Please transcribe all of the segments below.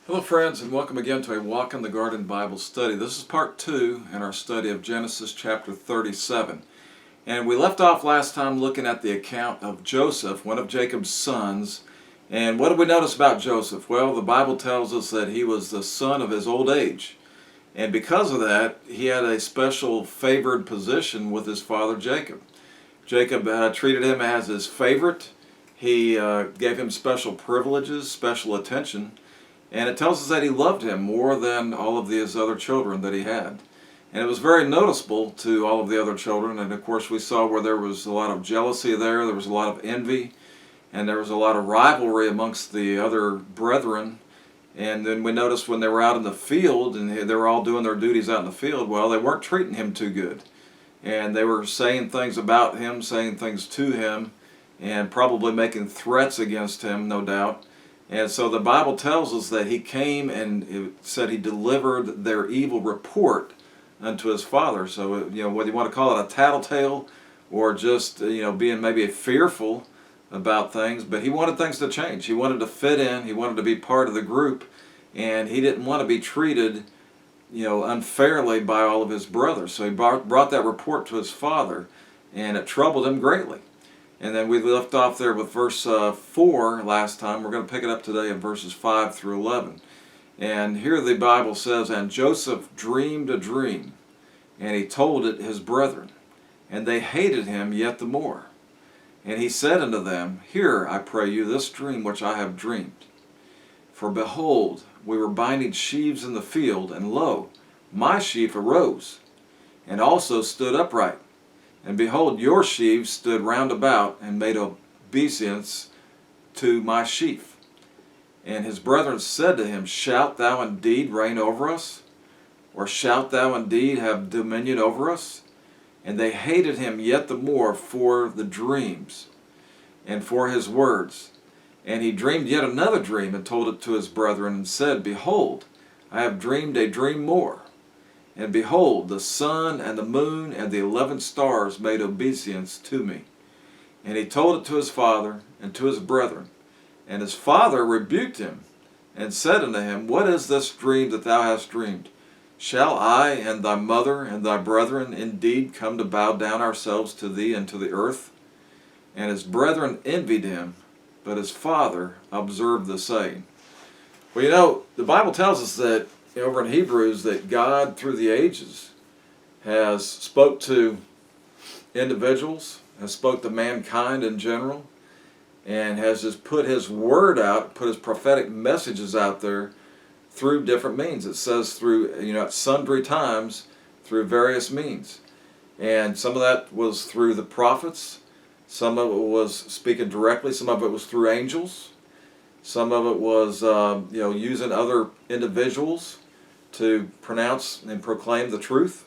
Hello friends, and welcome again to a Walk in the Garden Bible study. This is part 2 in our study of Genesis chapter 37. And we left off last time looking at the account of Joseph, one of Jacob's sons. And what did we notice about Joseph? Well, the Bible tells us that he was the son of his old age. And because of that, he had a special favored position with his father Jacob. Jacob treated him as his favorite. He gave him special privileges, special attention. And it tells us that he loved him more than all of his other children that he had. And it was very noticeable to all of the other children. And of course we saw where there was a lot of jealousy there was a lot of envy, and there was a lot of rivalry amongst the other brethren. And then we noticed when they were out in the field and they were all doing their duties out in the field, well, they weren't treating him too good. And they were saying things about him, saying things to him, and probably making threats against him, no doubt. And so the Bible tells us that he came and it said he delivered their evil report unto his father. So, whether you want to call it a tattletale or just, being maybe fearful about things, but he wanted things to change. He wanted to fit in. He wanted to be part of the group, and he didn't want to be treated, unfairly by all of his brothers. So he brought that report to his father, and it troubled him greatly. And then we left off there with verse 4 last time. We're going to pick it up today in verses 5 through 11. And here the Bible says, "And Joseph dreamed a dream, and he told it his brethren. And they hated him yet the more. And he said unto them, Hear, I pray you, this dream which I have dreamed. For behold, we were binding sheaves in the field, and lo, my sheaf arose, and also stood upright. And behold, your sheaves stood round about, and made obeisance to my sheaf. And his brethren said to him, Shalt thou indeed reign over us? Or shalt thou indeed have dominion over us? And they hated him yet the more for the dreams, and for his words. And he dreamed yet another dream, and told it to his brethren, and said, Behold, I have dreamed a dream more. And behold, the sun and the moon and the 11 stars made obeisance to me. And he told it to his father and to his brethren. And his father rebuked him, and said unto him, What is this dream that thou hast dreamed? Shall I and thy mother and thy brethren indeed come to bow down ourselves to thee and to the earth? And his brethren envied him, but his father observed the saying." Well, the Bible tells us that over in Hebrews that God through the ages has spoke to individuals, has spoke to mankind in general, and has just put his word out, put his prophetic messages out there through different means. It says through, at sundry times, through various means. And some of that was through the prophets, some of it was speaking directly, some of it was through angels, some of it was, using other individuals to pronounce and proclaim the truth.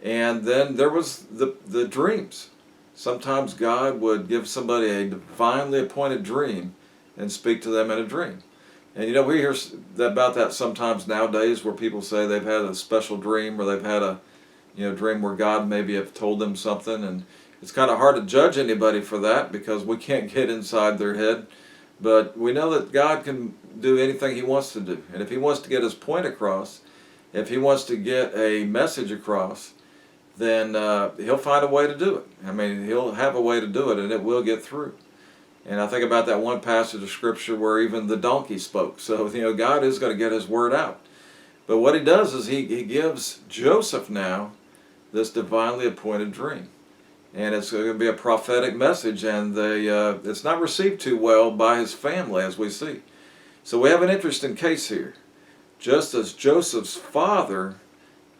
And then there was the dreams. Sometimes God would give somebody a divinely appointed dream and speak to them in a dream. And we hear about that sometimes nowadays, where people say they've had a special dream, or they've had a dream where God maybe have told them something. And it's kind of hard to judge anybody for that, because we can't get inside their head. But we know that God can do anything he wants to do. And if he wants to get his point across, if he wants to get a message across, then he'll find a way to do it. I mean, he'll have a way to do it, and it will get through. And I think about that one passage of Scripture where even the donkey spoke. So, God is going to get his word out. But what he does is he gives Joseph now this divinely appointed dream. And it's going to be a prophetic message, and it's not received too well by his family, as we see. So we have an interesting case here. Just as Joseph's father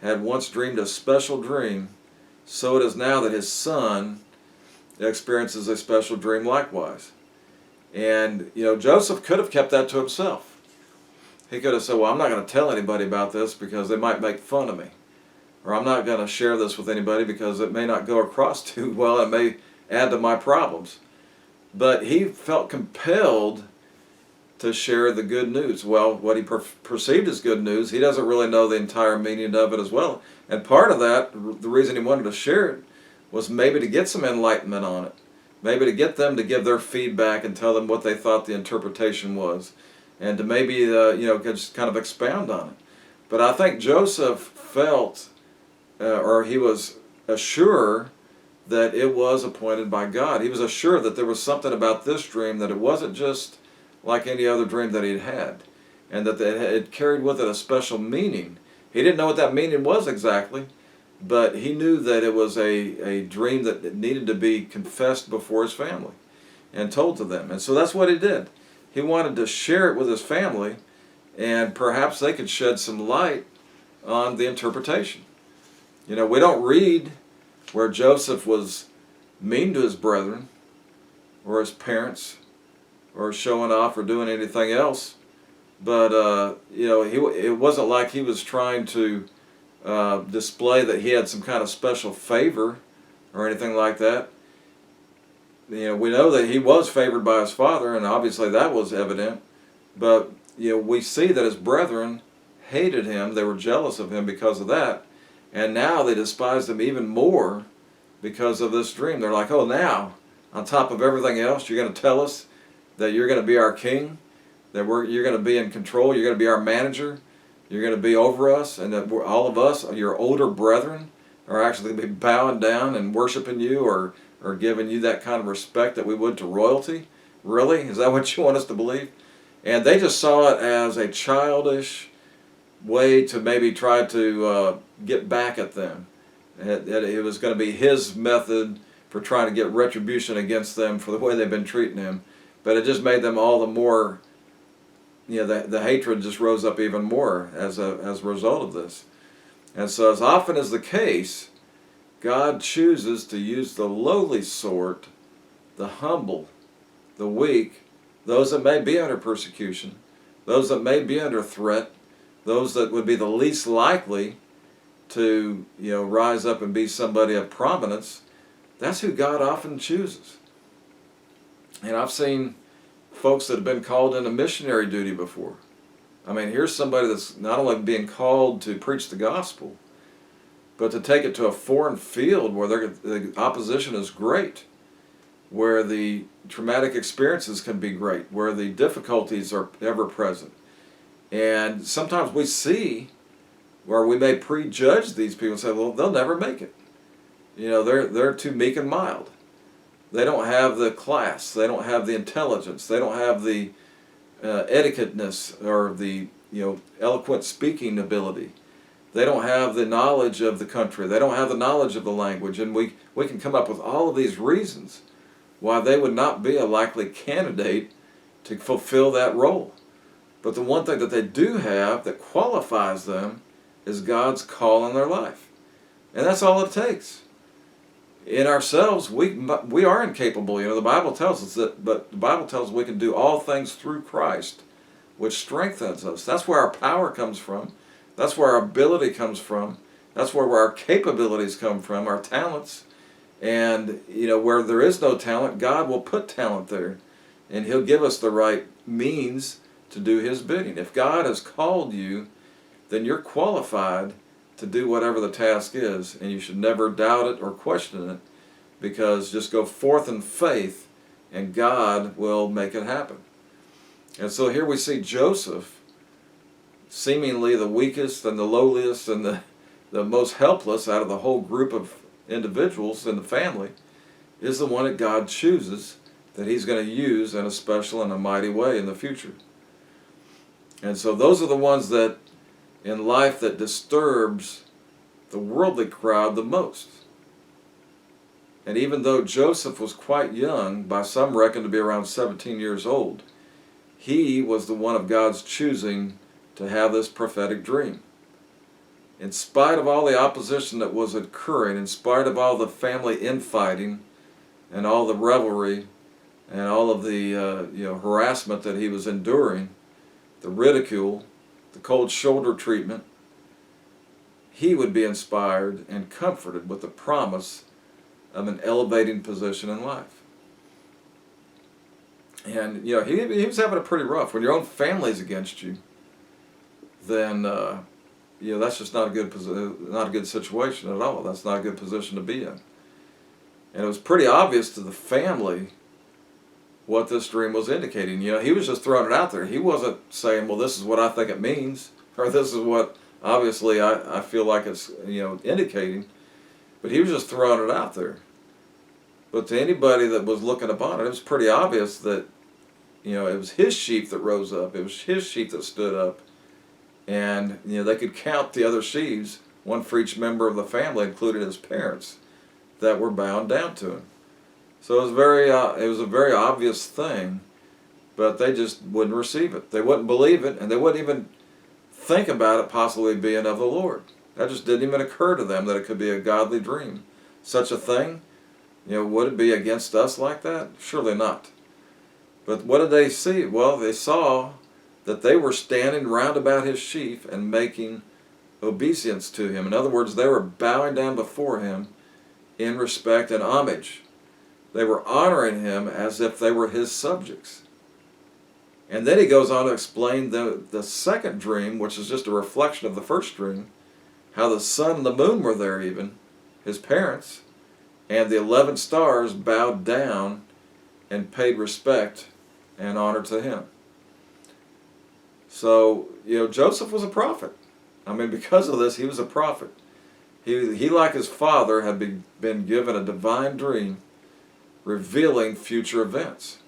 had once dreamed a special dream, so it is now that his son experiences a special dream likewise. And, Joseph could have kept that to himself. He could have said, well, I'm not going to tell anybody about this because they might make fun of me. Or I'm not going to share this with anybody because it may not go across too well. It may add to my problems. But he felt compelled to share the good news. Well, what he perceived as good news, he doesn't really know the entire meaning of it as well. And part of that, the reason he wanted to share it, was maybe to get some enlightenment on it. Maybe to get them to give their feedback and tell them what they thought the interpretation was. and to maybe just kind of expound on it. But I think Joseph felt, or he was assured that it was appointed by God. He was assured that there was something about this dream, that it wasn't just like any other dream that he'd had, and that it carried with it a special meaning. He didn't know what that meaning was exactly, but he knew that it was a dream that needed to be confessed before his family and told to them. And so that's what he did. He wanted to share it with his family, and perhaps they could shed some light on the interpretation. We don't read where Joseph was mean to his brethren or his parents or showing off or doing anything else. But, it wasn't like he was trying to display that he had some kind of special favor or anything like that. We know that he was favored by his father, and obviously that was evident. But, we see that his brethren hated him. They were jealous of him because of that. And now they despised him even more because of this dream. They're like, oh, now, on top of everything else, you're going to tell us that you're going to be our king, that you're going to be in control, you're going to be our manager, you're going to be over us, and that all of us, your older brethren, are actually going to be bowing down and worshiping you or giving you that kind of respect that we would to royalty? Really? Is that what you want us to believe? And they just saw it as a childish way to maybe try to get back at them. It was going to be his method for trying to get retribution against them for the way they've been treating him. But it just made them all the more, the hatred just rose up even more as a result of this. And so as often is the case, God chooses to use the lowly sort, the humble, the weak, those that may be under persecution, those that may be under threat, those that would be the least likely to rise up and be somebody of prominence. That's who God often chooses. And I've seen folks that have been called into missionary duty before. I mean, here's somebody that's not only being called to preach the gospel, but to take it to a foreign field where the opposition is great, where the traumatic experiences can be great, where the difficulties are ever present. And sometimes we see where we may prejudge these people and say, well, they'll never make it. They're too meek and mild. They don't have the class. They don't have the intelligence. They don't have the etiquetteness or the eloquent speaking ability. They don't have the knowledge of the country. They don't have the knowledge of the language. And we can come up with all of these reasons why they would not be a likely candidate to fulfill that role. But the one thing that they do have that qualifies them is God's call on their life. And that's all it takes. In ourselves, we are incapable. The Bible tells us that, but the Bible tells us we can do all things through Christ, which strengthens us. That's where our power comes from. That's where our ability comes from. That's where our capabilities come from, our talents. And, where there is no talent, God will put talent there. And He'll give us the right means to do His bidding. If God has called you, then you're qualified to do whatever the task is, and you should never doubt it or question it, because just go forth in faith and God will make it happen. And so here we see Joseph, seemingly the weakest and the lowliest and the most helpless out of the whole group of individuals in the family, is the one that God chooses that He's going to use in a special and a mighty way in the future. And so those are the ones that in life that disturbs the worldly crowd the most. And even though Joseph was quite young, by some reckon to be around 17 years old, he was the one of God's choosing to have this prophetic dream. In spite of all the opposition that was occurring, in spite of all the family infighting and all the revelry and all of the harassment that he was enduring, the ridicule, the cold shoulder treatment, he would be inspired and comforted with the promise of an elevating position in life. And he was having it pretty rough. When your own family's against you, then that's just not a good situation at all. That's not a good position to be in. And it was pretty obvious to the family what this dream was indicating. He was just throwing it out there. He wasn't saying, well, this is what I think it means, or this is what obviously I feel like it's indicating. But he was just throwing it out there. But to anybody that was looking upon it, it was pretty obvious that it was his sheep that rose up. It was his sheep that stood up. And they could count the other sheaves, one for each member of the family, including his parents, that were bound down to him. So it was a very obvious thing, but they just wouldn't receive it. They wouldn't believe it, and they wouldn't even think about it possibly being of the Lord. That just didn't even occur to them that it could be a godly dream. Such a thing, would it be against us like that? Surely not. But what did they see? Well, they saw that they were standing round about his sheep and making obeisance to him. In other words, they were bowing down before him in respect and homage. They were honoring him as if they were his subjects. And then he goes on to explain the second dream, which is just a reflection of the first dream, how the sun and the moon were there even, his parents, and the 11 stars bowed down and paid respect and honor to him. So, Joseph was a prophet. Because of this, he was a prophet. He like his father, had been given a divine dream revealing future events.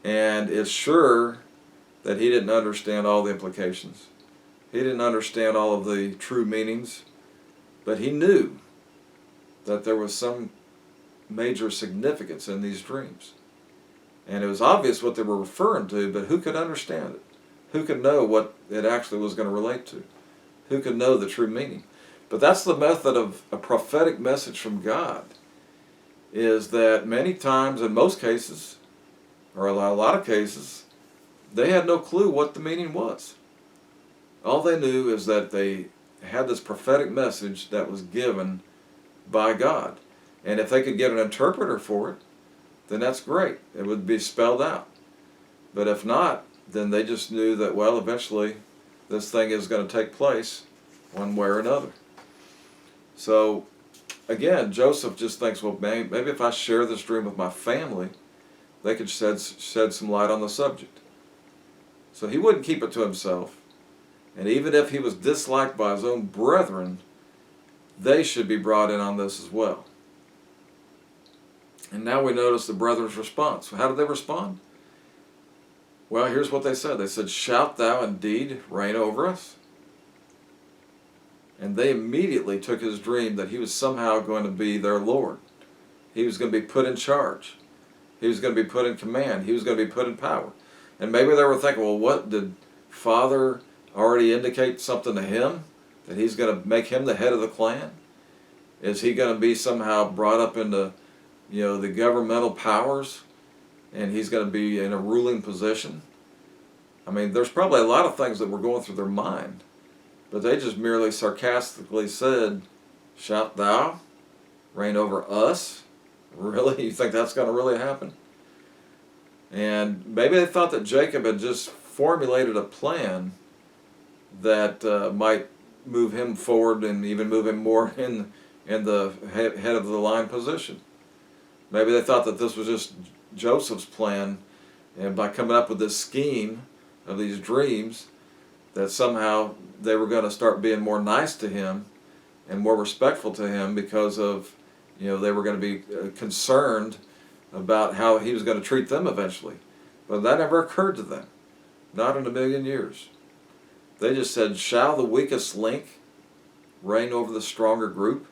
And it's sure that he didn't understand all the implications. He didn't understand all of the true meanings, but he knew that there was some major significance in these dreams. And it was obvious what they were referring to, but who could understand it? Who could know what it actually was going to relate to? Who could know the true meaning? But that's the method of a prophetic message from God, is that many times, in most cases, or a lot of cases, they had no clue what the meaning was. All they knew is that they had this prophetic message that was given by God. And if they could get an interpreter for it, then that's great. It would be spelled out. But if not, then they just knew that, well, eventually this thing is going to take place one way or another. So, again, Joseph just thinks, well, maybe if I share this dream with my family, they could shed some light on the subject. So he wouldn't keep it to himself. And even if he was disliked by his own brethren, they should be brought in on this as well. And now we notice the brethren's response. How did they respond? Well, here's what they said. They said, "Shalt thou indeed reign over us?" And they immediately took his dream that he was somehow going to be their Lord. He was going to be put in charge. He was going to be put in command. He was going to be put in power. And maybe they were thinking, well, what did Father already indicate something to him? That he's going to make him the head of the clan? Is he going to be somehow brought up into, the governmental powers? And he's going to be in a ruling position? There's probably a lot of things that were going through their mind. But they just merely sarcastically said, "Shalt thou reign over us?" Really? You think that's going to really happen? And maybe they thought that Jacob had just formulated a plan that might move him forward and even move him more in the head of the line position. Maybe they thought that this was just Joseph's plan, and by coming up with this scheme of these dreams, that somehow they were going to start being more nice to him and more respectful to him because of, they were going to be concerned about how he was going to treat them eventually. But that never occurred to them. Not in a million years. They just said, "Shall the weakest link reign over the stronger group?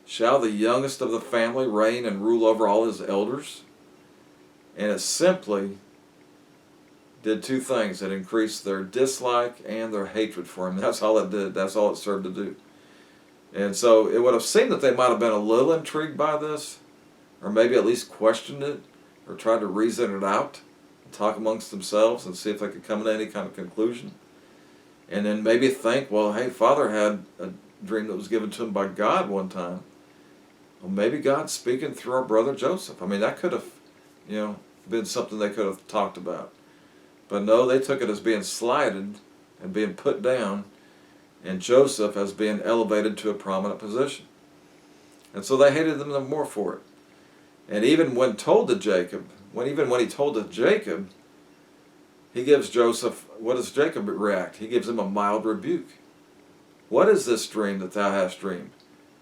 Shall the youngest of the family reign and rule over all his elders?" And it simply did two things. It increased their dislike and their hatred for him. That's all it did. That's all it served to do. And so it would have seemed that they might have been a little intrigued by this, or maybe at least questioned it, or tried to reason it out, and talk amongst themselves and see if they could come to any kind of conclusion. And then maybe think, well, hey, Father had a dream that was given to him by God one time. Well, maybe God's speaking through our brother Joseph. That could have, been something they could have talked about. But no, they took it as being slighted and being put down, and Joseph as being elevated to a prominent position. And so they hated them the more for it. And even when told to Jacob even when he told it to Jacob, he gives Joseph, what does Jacob react? He gives him a mild rebuke. What is this dream that thou hast dreamed?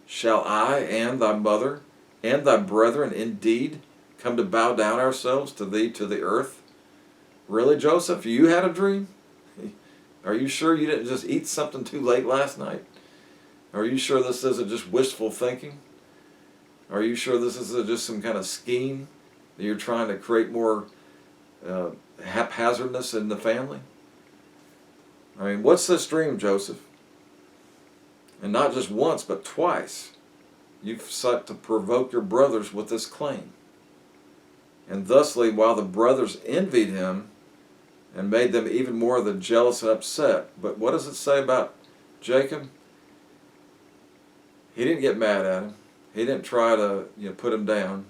Shall I and thy mother and thy brethren indeed come to bow down ourselves to thee to the earth? Really, Joseph, you had a dream? Are you sure you didn't just eat something too late last night? Are you sure this isn't just wishful thinking? Are you sure this isn't just some kind of scheme that you're trying to create more haphazardness in the family? I mean, what's this dream, Joseph? And not just once, but twice. You've sought to provoke your brothers with this claim. And thusly, while the brothers envied him and made them even more than jealous and upset. But what does it say about Jacob? He didn't get mad at him. He didn't try to put him down.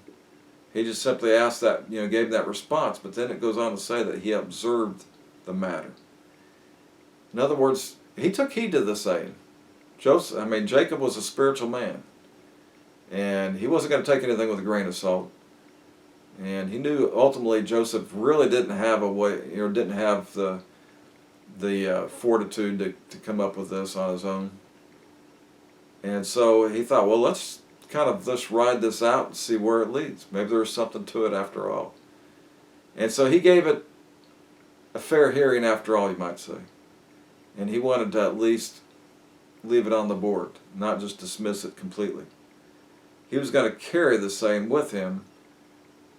He just simply asked that, gave him that response. But then it goes on to say that he observed the matter. In other words, he took heed to the saying. Jacob was a spiritual man. And he wasn't going to take anything with a grain of salt. And he knew ultimately Joseph really didn't have didn't have the fortitude to come up with this on his own. And so he thought, well, let's ride this out and see where it leads. Maybe there's something to it after all. And so he gave it a fair hearing after all, you might say. And he wanted to at least leave it on the board, not just dismiss it completely. He was going to carry the saying with him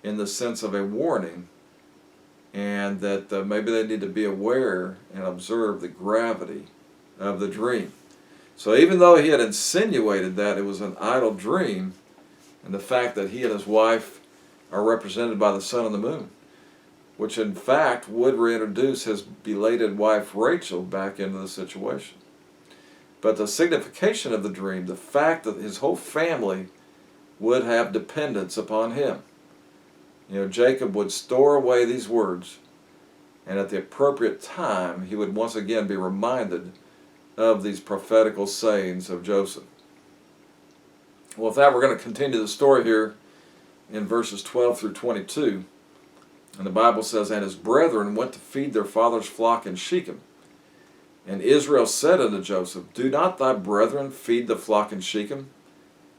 in the sense of a warning, and that maybe they need to be aware and observe the gravity of the dream. So even though he had insinuated that it was an idle dream, and the fact that he and his wife are represented by the sun and the moon, which in fact would reintroduce his belated wife Rachel back into the situation. But the signification of the dream, the fact that his whole family would have dependence upon him. Jacob would store away these words, and at the appropriate time he would once again be reminded of these prophetical sayings of Joseph. Well, with that, we're going to continue the story here in verses 12 through 22. And the Bible says, And his brethren went to feed their father's flock in Shechem. And Israel said unto Joseph, Do not thy brethren feed the flock in Shechem?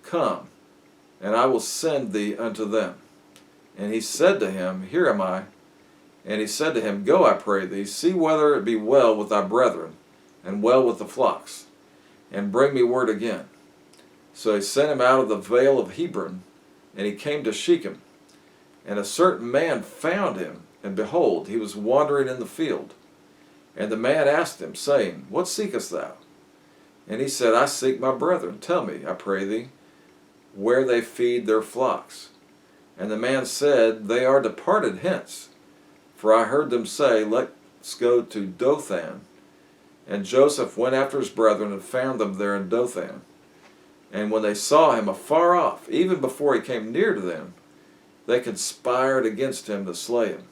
Come, and I will send thee unto them. And he said to him, Here am I. And he said to him, Go, I pray thee, see whether it be well with thy brethren, and well with the flocks, and bring me word again. So he sent him out of the vale of Hebron, and he came to Shechem. And a certain man found him, and behold, he was wandering in the field. And the man asked him, saying, What seekest thou? And he said, I seek my brethren. Tell me, I pray thee, where they feed their flocks. And the man said, They are departed hence, for I heard them say, Let's go to Dothan. And Joseph went after his brethren and found them there in Dothan. And when they saw him afar off, even before he came near to them, they conspired against him to slay him.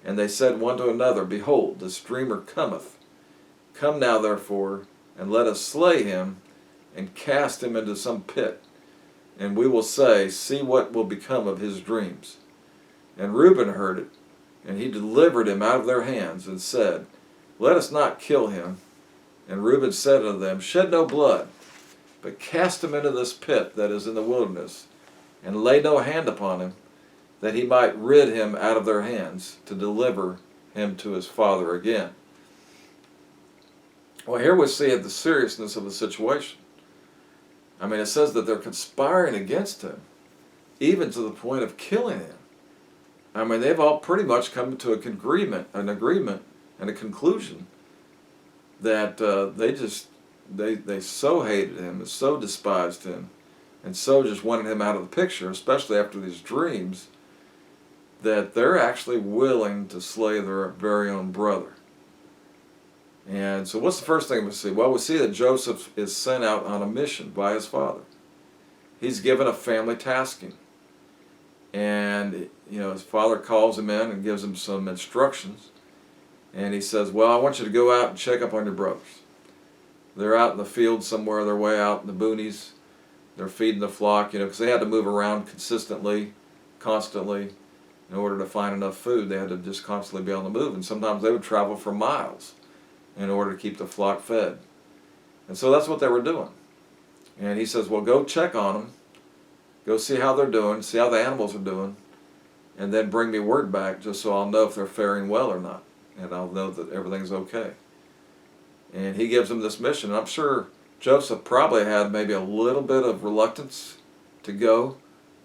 And they said one to another, Behold, this dreamer cometh. Come now, therefore, and let us slay him, and cast him into some pit. And we will say, See what will become of his dreams. And Reuben heard it, and he delivered him out of their hands, and said, Let us not kill him. And Reuben said unto them, Shed no blood, but cast him into this pit that is in the wilderness, and lay no hand upon him, that he might rid him out of their hands, to deliver him to his father again. Well, here we see the seriousness of the situation. It says that they're conspiring against him, even to the point of killing him. They've all pretty much come to an agreement and a conclusion that they so hated him and so despised him and so just wanted him out of the picture, especially after these dreams, that they're actually willing to slay their very own brother. And so what's the first thing we see? Well, we see that Joseph is sent out on a mission by his father. He's given a family tasking. And, his father calls him in and gives him some instructions. And he says, well, I want you to go out and check up on your brothers. They're out in the field somewhere, they're way out in the boonies. They're feeding the flock, because they had to move around consistently, constantly. In order to find enough food, they had to just constantly be on the move, and sometimes they would travel for miles in order to keep the flock fed. And so that's what they were doing. And he says, well, go check on them, go see how they're doing, see how the animals are doing, and then bring me word back just so I'll know if they're faring well or not, and I'll know that everything's okay. And he gives them this mission. And I'm sure Joseph probably had maybe a little bit of reluctance to go,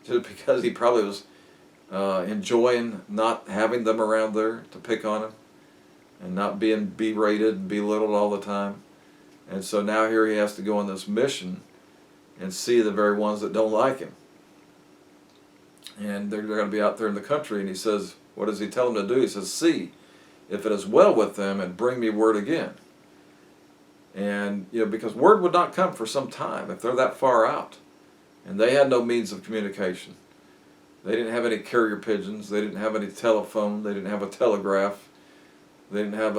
just because he probably was enjoying not having them around there to pick on him and not being berated and belittled all the time. And so now here he has to go on this mission and see the very ones that don't like him. And they're going to be out there in the country, and he says, what does he tell them to do? He says, see if it is well with them, and bring me word again. And, because word would not come for some time if they're that far out. And they had no means of communication. They didn't have any carrier pigeons. They didn't have any telephone. They didn't have a telegraph. They didn't have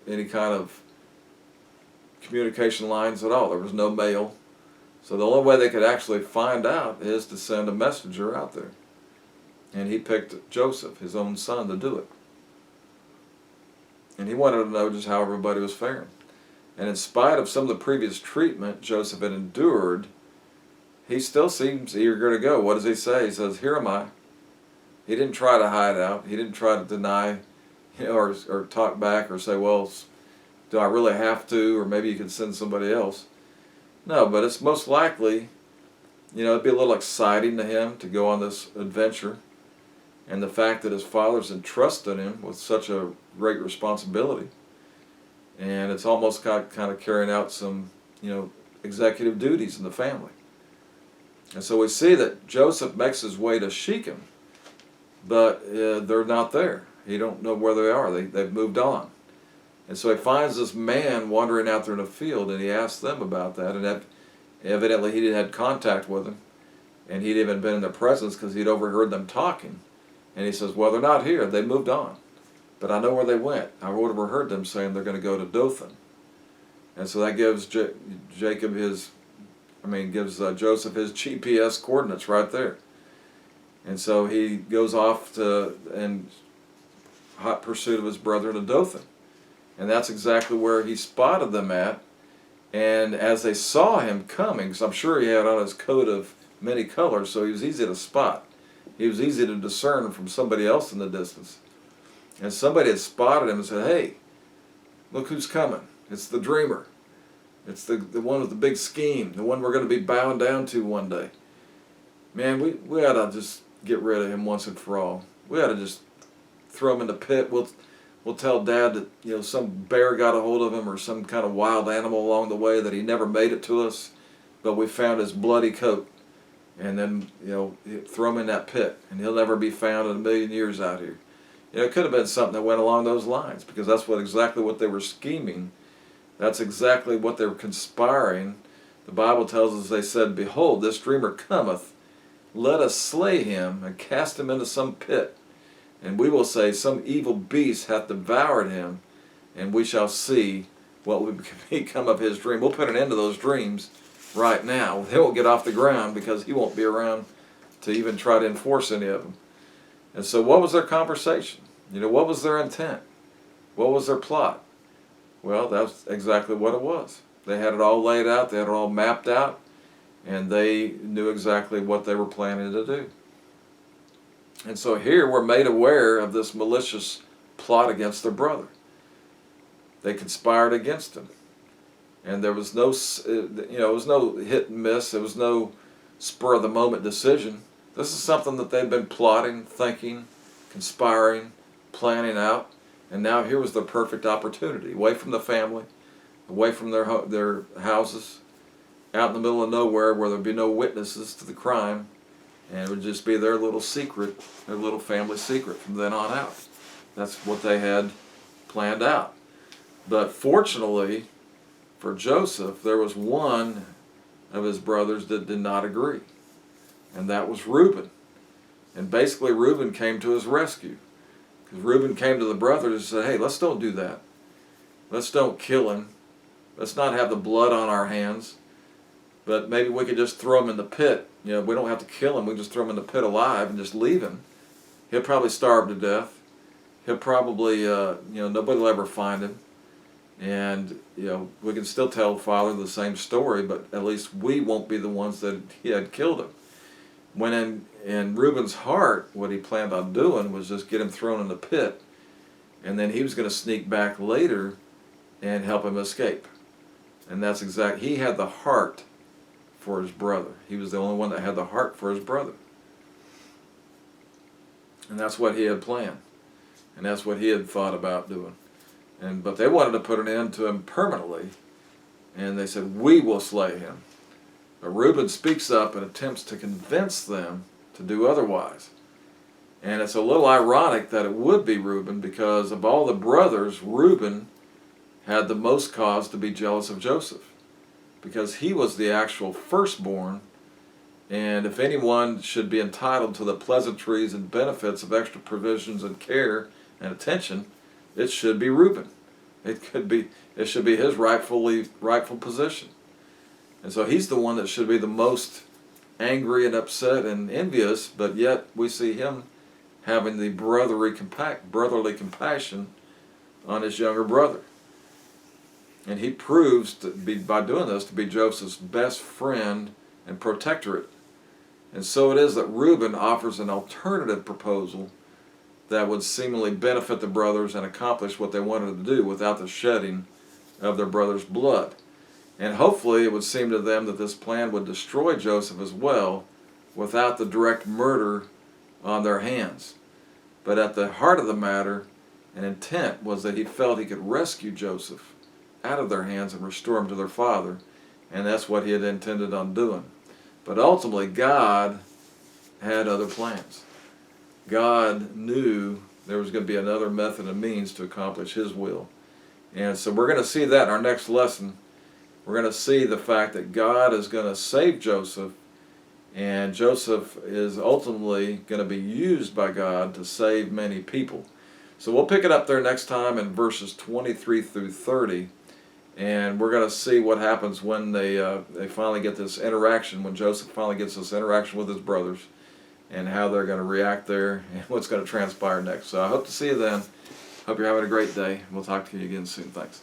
any kind of communication lines at all. There was no mail. So the only way they could actually find out is to send a messenger out there. And he picked Joseph, his own son, to do it. And he wanted to know just how everybody was faring. And in spite of some of the previous treatment Joseph had endured, he still seems eager to go. What does he say? He says, here am I. He didn't try to hide out. He didn't try to deny, or talk back or say, well, do I really have to? Or maybe you could send somebody else. No, but it's most likely, it'd be a little exciting to him to go on this adventure. And the fact that his father's entrusted him with such a great responsibility. And it's almost kind of carrying out some, executive duties in the family. And so we see that Joseph makes his way to Shechem, but they're not there. He don't know where they are. They've moved on. And so he finds this man wandering out there in a field, and he asks them about that. And evidently he had contact with him, and he'd even been in their presence because he'd overheard them talking. And he says, well, they're not here. They moved on. But I know where they went. I would have overheard them saying they're going to go to Dothan. And so that gives Joseph his GPS coordinates right there. And so he goes off in hot pursuit of his brother to Dothan. And that's exactly where he spotted them at. And as they saw him coming, because I'm sure he had on his coat of many colors, so he was easy to spot. He was easy to discern from somebody else in the distance. And somebody had spotted him and said, hey, look who's coming. It's the Dreamer. It's the one with the big scheme, the one we're going to be bound down to one day. Man, we ought to just get rid of him once and for all. We ought to just throw him in the pit. We'll tell Dad that some bear got a hold of him or some kind of wild animal along the way, that he never made it to us, but we found his bloody coat. And then, throw him in that pit, and he'll never be found in a million years out here. It could have been something that went along those lines, because that's exactly what they were scheming. That's exactly what they were conspiring. The Bible tells us they said, behold, this dreamer cometh. Let us slay him and cast him into some pit. And we will say, some evil beast hath devoured him, and we shall see what will become of his dream. We'll put an end to those dreams right now. They won't get off the ground because he won't be around to even try to enforce any of them. And so what was their conversation? What was their intent? What was their plot? Well, that's exactly what it was. They had it all laid out. They had it all mapped out. And they knew exactly what they were planning to do. And so here we're made aware of this malicious plot against their brother. They conspired against him. And there was no, it was no hit and miss. There was no spur of the moment decision. This is something that they'd been plotting, thinking, conspiring, planning out. And now here was the perfect opportunity, away from the family, away from their houses, out in the middle of nowhere where there'd be no witnesses to the crime, and it would just be their little secret, their little family secret from then on out. That's what they had planned out. But fortunately for Joseph, there was one of his brothers that did not agree, and that was Reuben. And basically Reuben came to his rescue. Because Reuben came to the brothers and said, hey, let's don't do that. Let's don't kill him. Let's not have the blood on our hands. But maybe we could just throw him in the pit. We don't have to kill him. We just throw him in the pit alive and just leave him. He'll probably starve to death. He'll probably, nobody will ever find him. And, we can still tell Father the same story, but at least we won't be the ones that he had killed him. When in Reuben's heart, what he planned on doing was just get him thrown in the pit, and then he was going to sneak back later and help him escape. And that's exactly, he had the heart for his brother. He was the only one that had the heart for his brother. And that's what he had planned. And that's what he had thought about doing. But they wanted to put an end to him permanently. And they said, we will slay him. But Reuben speaks up and attempts to convince them to do otherwise. And it's a little ironic that it would be Reuben, because of all the brothers, Reuben had the most cause to be jealous of Joseph, because he was the actual firstborn, and if anyone should be entitled to the pleasantries and benefits of extra provisions and care and attention, it should be Reuben. It should be his rightful position. And so he's the one that should be the most angry and upset and envious, but yet we see him having the brotherly compassion on his younger brother. And he proves by doing this to be Joseph's best friend and protectorate. And so it is that Reuben offers an alternative proposal that would seemingly benefit the brothers and accomplish what they wanted to do without the shedding of their brother's blood. And hopefully it would seem to them that this plan would destroy Joseph as well, without the direct murder on their hands. But at the heart of the matter, an intent was that he felt he could rescue Joseph out of their hands and restore him to their father, and that's what he had intended on doing. But ultimately, God had other plans. God knew there was going to be another method and means to accomplish his will. And so we're going to see that in our next lesson. We're going to see the fact that God is going to save Joseph, and Joseph is ultimately going to be used by God to save many people. So we'll pick it up there next time in verses 23 through 30. And we're going to see what happens when they finally get this interaction, when Joseph finally gets this interaction with his brothers, and how they're going to react there, and what's going to transpire next. So I hope to see you then. Hope you're having a great day. We'll talk to you again soon. Thanks.